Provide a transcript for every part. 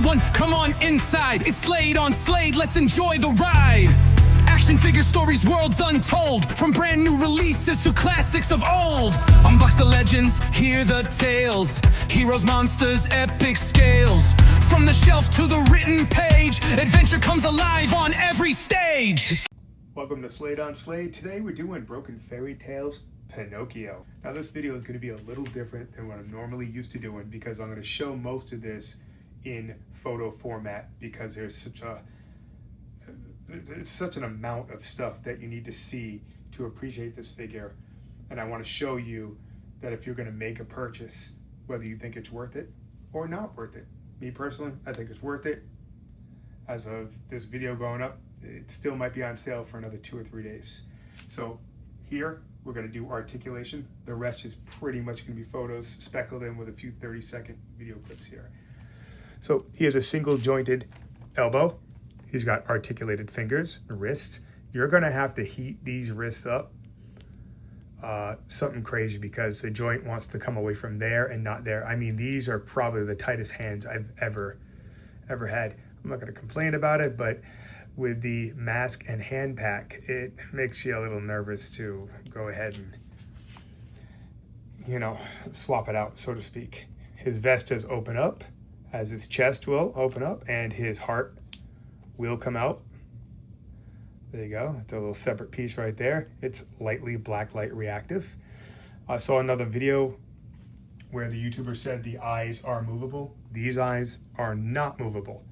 everyone, come on inside. It's Slade on Slade, let's enjoy the ride. Action figure stories, worlds untold, from brand new releases to classics of old. Unbox the legends, hear the tales, heroes, monsters, epic scales. From the shelf to the written page, adventure comes alive on every stage. Welcome to Slade on Slade. Today we're doing Broken Fairy Tales Pinocchio. Now this video is going to be a little different than what I'm normally used to doing because I'm going to show most of this in photo format because there's such an amount of stuff that you need to see to appreciate this figure. And I want to show you that if you're going to make a purchase, whether you think it's worth it or not worth it. Me personally, I think it's worth it. As of this video going up, it still might be on sale for another 2 or 3 days. So here, we're going to do articulation. The rest is pretty much going to be photos speckled in with a few 30-second video clips here. So he has a single jointed elbow. He's got articulated fingers, wrists. You're going to have to heat these wrists up something crazy because the joint wants to come away from there and not there. I mean, these are probably the tightest hands I've ever had. I'm not going to complain about it, but with the mask and hand pack, it makes you a little nervous to go ahead and, you know, swap it out, so to speak. His vest does open up, as his chest will open up, and his heart will come out. There you go. It's a little separate piece right there. It's lightly black light reactive. I saw another video where the YouTuber said the eyes are movable. These eyes are not movable.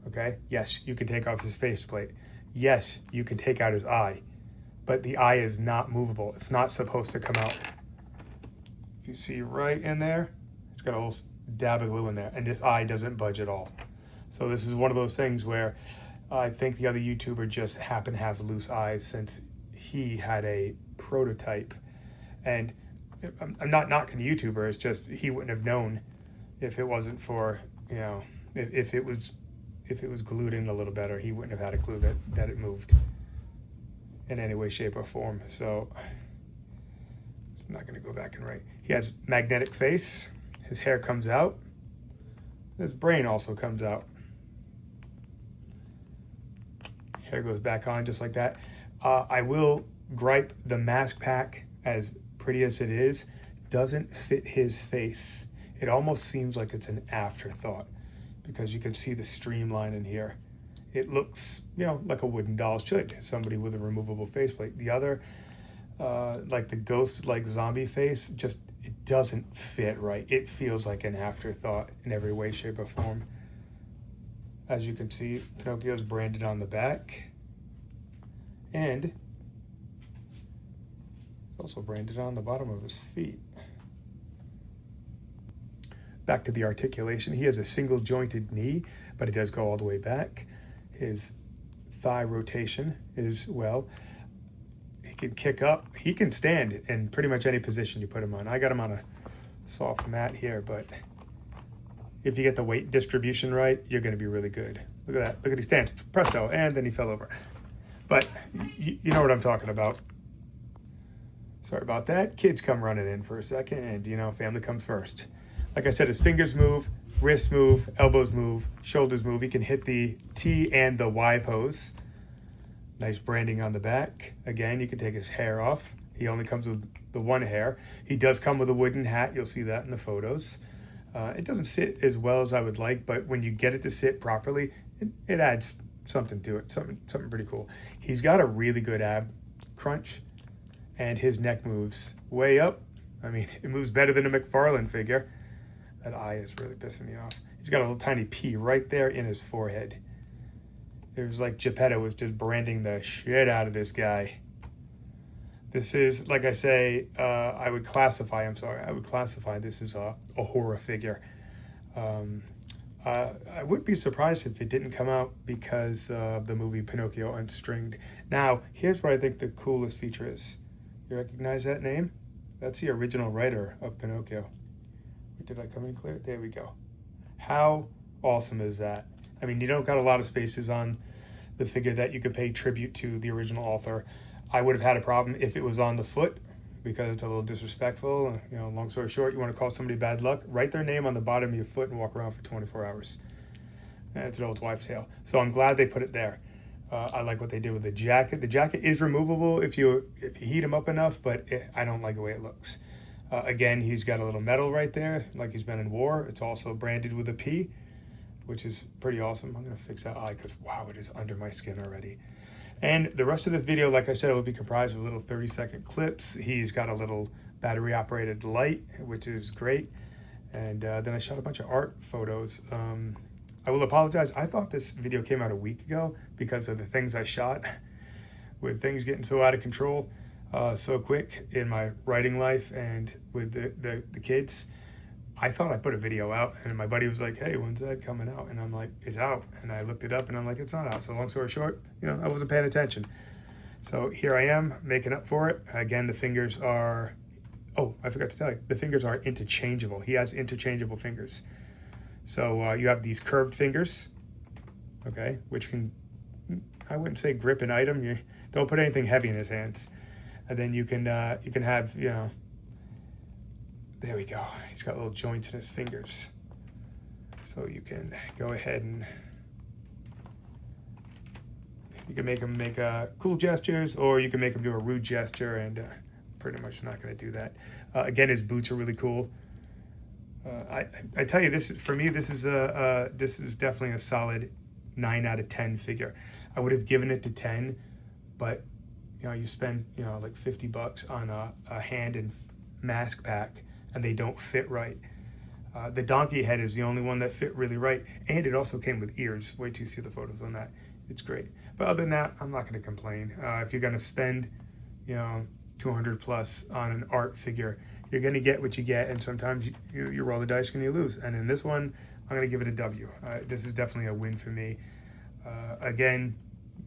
Okay, yes, you can take off his faceplate. Yes, you can take out his eye, but the eye is not movable. It's not supposed to come out. If you see right in there, it's got a little dab of glue in there, and this eye doesn't budge at all. So this is one of those things where I think the other YouTuber just happened to have loose eyes since he had a prototype. And I'm not knocking the YouTuber, it's just he wouldn't have known if it wasn't for, you know, if it was glued in a little better, he wouldn't have had a clue that it moved in any way, shape, or form. So it's not going to go back and right. He has magnetic face. His hair comes out. His brain also comes out. Hair goes back on just like that. I will gripe, the mask pack, as pretty as it is, doesn't fit his face. It almost seems like it's an afterthought, because you can see the streamline in here. It looks, you know, like a wooden doll should, somebody with a removable faceplate. The other, like the ghost, like zombie face, just, it doesn't fit right. It feels like an afterthought in every way, shape, or form. As you can see, Pinocchio's branded on the back, and also branded on the bottom of his feet. Back to the articulation. He has a single jointed knee, but it does go all the way back. His thigh rotation is, well, he can kick up. He can stand in pretty much any position you put him on. I got him on a soft mat here, but if you get the weight distribution right, you're going to be really good. Look at that. Look at he stands. Presto. And then he fell over. But you know what I'm talking about. Sorry about that. Kids come running in for a second, and, you know, family comes first. Like I said, his fingers move, wrists move, elbows move, shoulders move. He can hit the T and the Y pose. Nice branding on the back. Again, you can take his hair off. He only comes with the one hair. He does come with a wooden hat. You'll see that in the photos. It doesn't sit as well as I would like, but when you get it to sit properly, it adds something to it, something pretty cool. He's got a really good ab crunch, and his neck moves way up. I mean, it moves better than a McFarlane figure. That eye is really pissing me off. He's got a little tiny P right there in his forehead. It was like Geppetto was just branding the shit out of this guy. This is, like I say, I would classify this as a horror figure. I wouldn't be surprised if it didn't come out because of the movie Pinocchio Unstringed. Now, here's what I think the coolest feature is. You recognize that name? That's the original writer of Pinocchio. Did I come in clear? There we go. How awesome is that? I mean, you don't got a lot of spaces on the figure that you could pay tribute to the original author. I would have had a problem if it was on the foot because it's a little disrespectful. You know, long story short, you want to call somebody bad luck, write their name on the bottom of your foot and walk around for 24 hours. It's an old wife's tale. So I'm glad they put it there. I like what they did with the jacket. The jacket is removable if you heat him up enough, but I don't like the way it looks. Again, he's got a little medal right there, like he's been in war. It's also branded with a P, which is pretty awesome. I'm gonna fix that eye because wow, it is under my skin already. And the rest of this video, like I said, will be comprised of little 30-second clips. He's got a little battery operated light, which is great. And then I shot a bunch of art photos. I will apologize. I thought this video came out a week ago because of the things I shot with things getting so out of control so quick in my writing life and with the kids. I thought I put a video out and my buddy was like, hey, when's that coming out? And I'm like, it's out. And I looked it up and I'm like, it's not out. So long story short, I wasn't paying attention. So here I am making up for it. Again, the fingers are, oh, I forgot to tell you, the fingers are interchangeable. He has interchangeable fingers. So you have these curved fingers, okay, which can, I wouldn't say grip an item. You don't put anything heavy in his hands. And then you can have, there we go. He's got little joints in his fingers. So you can go ahead and you can make him make cool gestures, or you can make him do a rude gesture, and pretty much not going to do that. Again, his boots are really cool. I tell you, this for me, this is definitely a solid 9 out of 10 figure. I would have given it to 10, but you spend like $50 on a hand and mask pack, and they don't fit right. The donkey head is the only one that fit really right, and it also came with ears. Wait till you see the photos on that. It's great. But other than that, I'm not going to complain. If you're going to spend, 200 plus on an art figure, you're going to get what you get, and sometimes you roll the dice and you lose. And in this one, I'm going to give it a W. This is definitely a win for me. Again,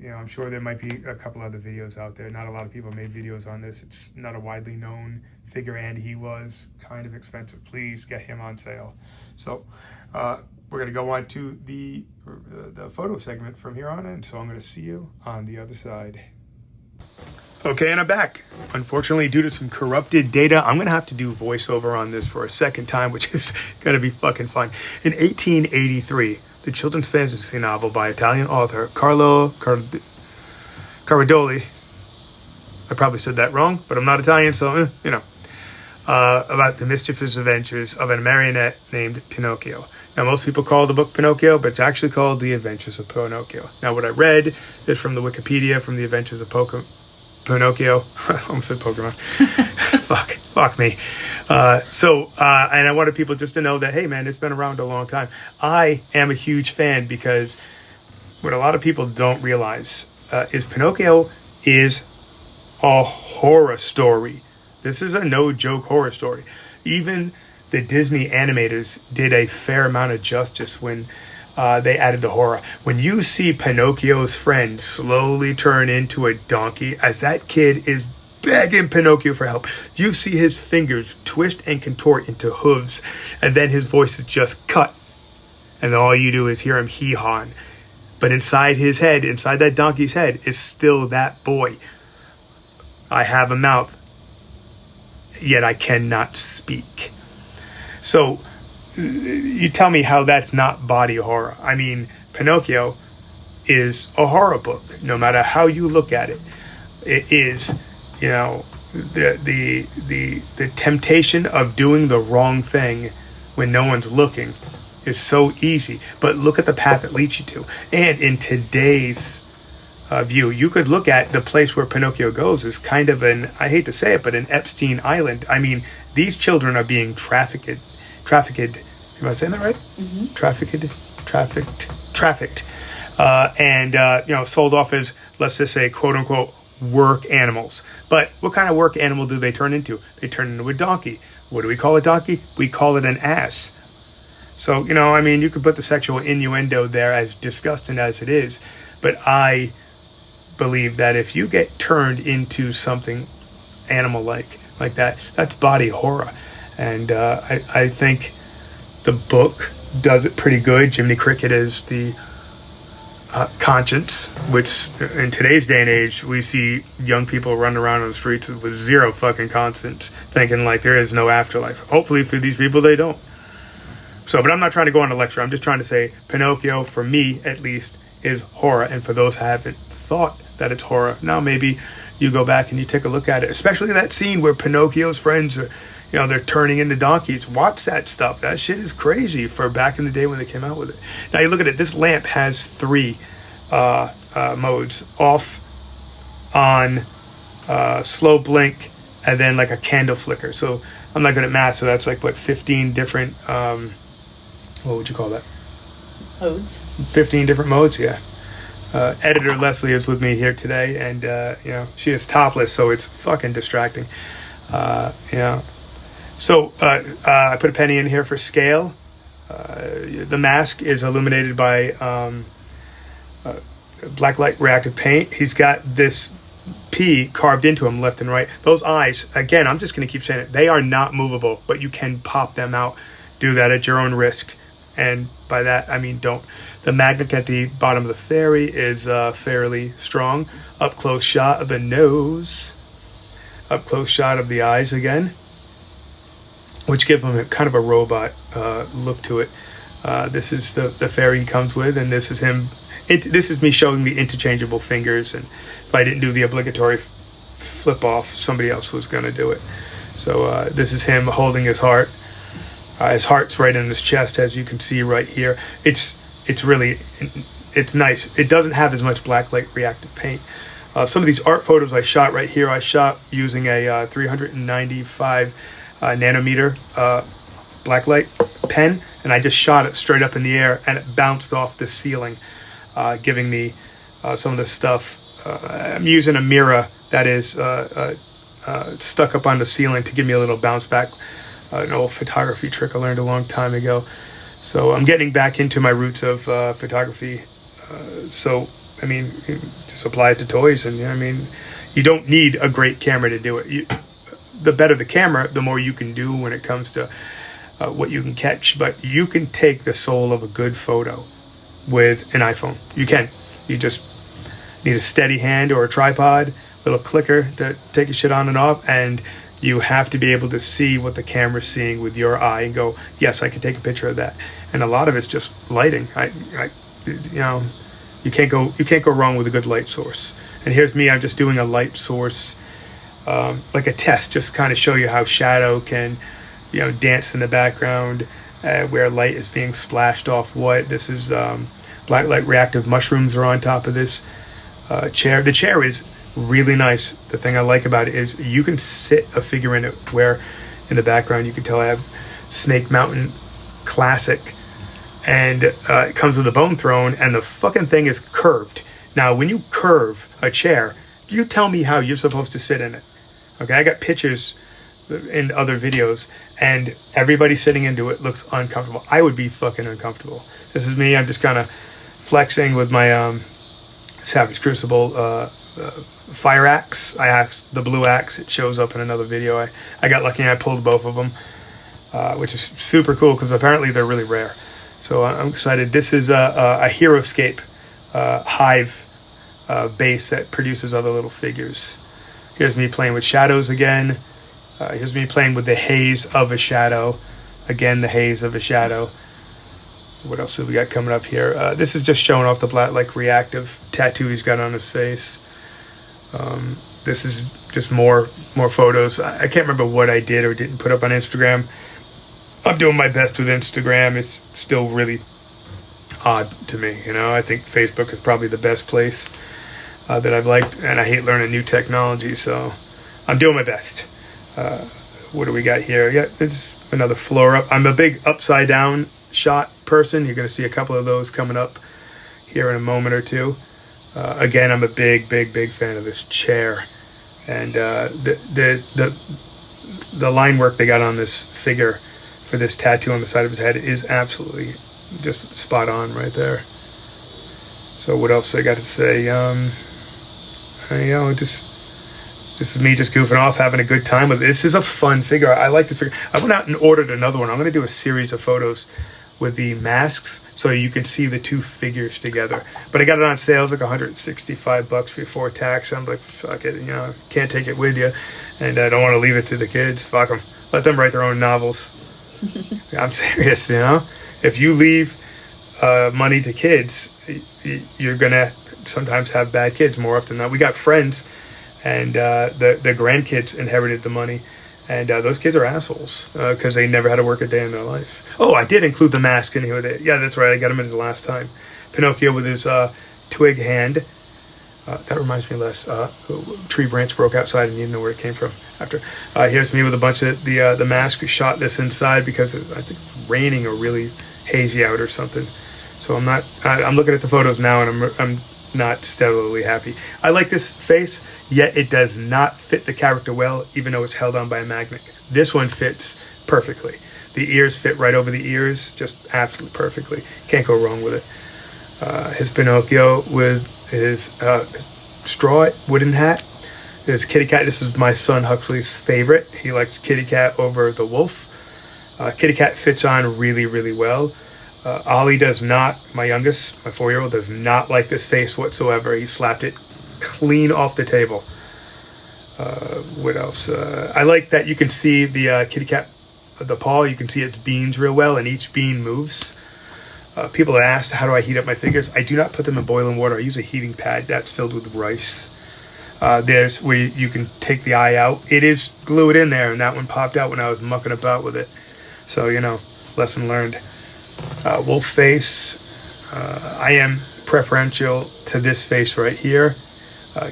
I'm sure there might be a couple other videos out there. Not a lot of people made videos on this. It's not a widely known figure, and he was kind of expensive. Please get him on sale. So we're going to go on to the photo segment from here on in. So I'm going to see you on the other side. Okay, and I'm back. Unfortunately, due to some corrupted data, I'm going to have to do voiceover on this for a second time, which is going to be fucking fun. In 1883, the children's fantasy novel by Italian author Carlo Caradoli, I probably said that wrong, but I'm not Italian, so, about the mischievous adventures of a marionette named Pinocchio. Now, most people call the book Pinocchio, but it's actually called The Adventures of Pinocchio. Now, what I read is from the Wikipedia, from The Adventures of Pinocchio. I almost said Pokemon. Fuck me. And I wanted people just to know that, hey, man, it's been around a long time. I am a huge fan because what a lot of people don't realize is Pinocchio is a horror story. This is a no-joke horror story. Even the Disney animators did a fair amount of justice when they added the horror. When you see Pinocchio's friend slowly turn into a donkey as that kid is begging Pinocchio for help, you see his fingers twist and contort into hooves, and then his voice is just cut, and all you do is hear him hee-hawing. But inside his head, inside that donkey's head, is still that boy. I have a mouth, yet I cannot speak. So you tell me how that's not body horror. I mean, Pinocchio is a horror book, no matter how you look at it. It is, the temptation of doing the wrong thing when no one's looking is so easy. But look at the path it leads you to. And in today's view, you could look at the place where Pinocchio goes as kind of I hate to say it, but an Epstein Island. I mean, these children are being trafficked. Am I saying that right? Mm-hmm. Trafficked. And sold off as, let's just say, quote unquote, work animals. But what kind of work animal do they turn into? They turn into a donkey. What do we call a donkey? We call it an ass. So, you could put the sexual innuendo there, as disgusting as it is. But I believe that if you get turned into something animal-like that, that's body horror. And I think the book does it pretty good. Jiminy Cricket is the conscience, which in today's day and age, we see young people running around on the streets with zero fucking conscience, thinking like there is no afterlife. Hopefully for these people, they don't. So, but I'm not trying to go on a lecture. I'm just trying to say Pinocchio, for me at least, is horror. And for those who haven't thought that it's horror, now maybe you go back and you take a look at it. Especially that scene where Pinocchio's friends are, you know, they're turning into donkeys. Watch that stuff. That shit is crazy for back in the day when they came out with it. Now you look at it. This lamp has 3 modes: off, on, slow blink, and then like a candle flicker. So I'm not good at math, so that's like what, 15 different what would you call that? Modes. 15 different modes, yeah. Editor Leslie is with me here today, and you know, she is topless, so it's fucking distracting. You know, so I put a penny in here for scale. The mask is illuminated by blacklight reactive paint. He's got this P carved into him left and right. Those eyes, again, I'm just going to keep saying it, they are not movable, but you can pop them out. Do that at your own risk. And by that, I mean don't. The magnet at the bottom of the fairy is fairly strong. Up close shot of the nose. Up close shot of the eyes again, which give him a kind of a robot look to it. This is the fairy he comes with, and this is him. This is me showing the interchangeable fingers, and if I didn't do the obligatory flip off, somebody else was going to do it. So this is him holding his heart. His heart's right in his chest, as you can see right here. It's really, it's nice. It doesn't have as much blacklight reactive paint. Some of these art photos I shot right here, I shot using a 395 nanometer blacklight pen, and I just shot it straight up in the air, and it bounced off the ceiling, giving me some of the stuff. I'm using a mirror that is stuck up on the ceiling to give me a little bounce back. An old photography trick I learned a long time ago. So I'm getting back into my roots of photography. So, I mean, just apply it to toys. And, I mean, you don't need a great camera to do it. The better the camera, the more you can do when it comes to what you can catch. But you can take the soul of a good photo with an iPhone. You can. You just need a steady hand or a tripod, little clicker to take your shit on and off, and you have to be able to see what the camera's seeing with your eye and go, yes, I can take a picture of that. And a lot of it's just lighting. You know, you can't go wrong with a good light source. And here's me. I'm just doing a light source, like a test, just kind of show you how shadow can, you know, dance in the background, where light is being splashed off what. This is blacklight reactive mushrooms are on top of this chair. The chair is really nice. The thing I like about it is you can sit a figure in it, where in the background you can tell I have Snake Mountain Classic, and it comes with a bone throne, and the fucking thing is curved. Now when you curve a chair, you tell me how you're supposed to sit in it. Okay, I got pictures in other videos, and everybody sitting into it looks uncomfortable. I would be fucking uncomfortable. This is me. I'm just kind of flexing with my Savage Crucible fire axe. I have the blue axe. It shows up in another video. I got lucky and I pulled both of them, which is super cool because apparently they're really rare. So I'm excited. This is a Heroscape hive base that produces other little figures. Here's me playing with shadows again. Here's me playing with the haze of a shadow. Again, the haze of a shadow. What else have we got coming up here? This is just showing off the black reactive tattoo he's got on his face. This is just more photos. I can't remember what I did or didn't put up on Instagram. I'm doing my best with Instagram. It's still really odd to me, you know. I think Facebook is probably the best place that I've liked, and I hate learning new technology, so I'm doing my best. What do we got here? Yeah, it's another floor up. I'm a big upside down shot person. You're going to see a couple of those coming up here in a moment or two. Again, I'm a big fan of this chair, and the line work they got on this figure for this tattoo on the side of his head is absolutely just spot on right there. So what else I got to say? You know, this is me just goofing off, having a good time with it. This is a fun figure. I like this figure. I went out and ordered another one. I'm going to do a series of photos with the masks so you can see the two figures together. But I got it on sale. It's like $165 before tax. I'm like, fuck it, you know, can't take it with you, and I don't want to leave it to the kids. Fuck them. Let them write their own novels. I'm serious, you know? If you leave money to kids, you're going to sometimes have bad kids more often than not. We got friends, and the grandkids inherited the money, and those kids are assholes because they never had to work a day in their life. Oh, I did include the mask in here. Yeah, that's right. I got him in the last time. Pinocchio with his twig hand. That reminds me, Les. Tree branch broke outside and you didn't know where it came from. After here's me with a bunch of the mask. We shot this inside because I think it's raining or really hazy out or something. So I'm not. I'm looking at the photos now and I'm not stellarly happy. I like this face, yet it does not fit the character well, even though it's held on by a magnet. This one fits perfectly. The ears fit right over the ears, just absolutely perfectly. Can't go wrong with it. His Pinocchio with his straw wooden hat. His kitty cat. This is my son Huxley's favorite. He likes kitty cat over the wolf. Kitty cat fits on really, really well. Ollie does not, my youngest, my 4-year-old, does not like this face whatsoever. He slapped it clean off the table. What else? I like that you can see the kitty cat, the paw, you can see its beans real well, and each bean moves. People have asked, how do I heat up my figures? I do not put them in boiling water. I use a heating pad that's filled with rice. There's where you can take the eye out. It is glued in there, and that one popped out when I was mucking about with it. So, you know, lesson learned. Wolf face. I am preferential to this face right here.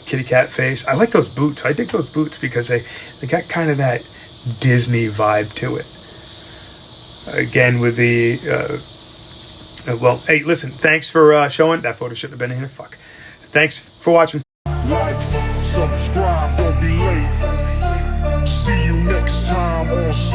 Kitty cat face. I like those boots. I dig those boots because they got kind of that Disney vibe to it. Again, with the... well, hey, listen, thanks for showing. That photo shouldn't have been in here. Fuck. Thanks for watching. Like, subscribe, don't be late. See you next time on Slade.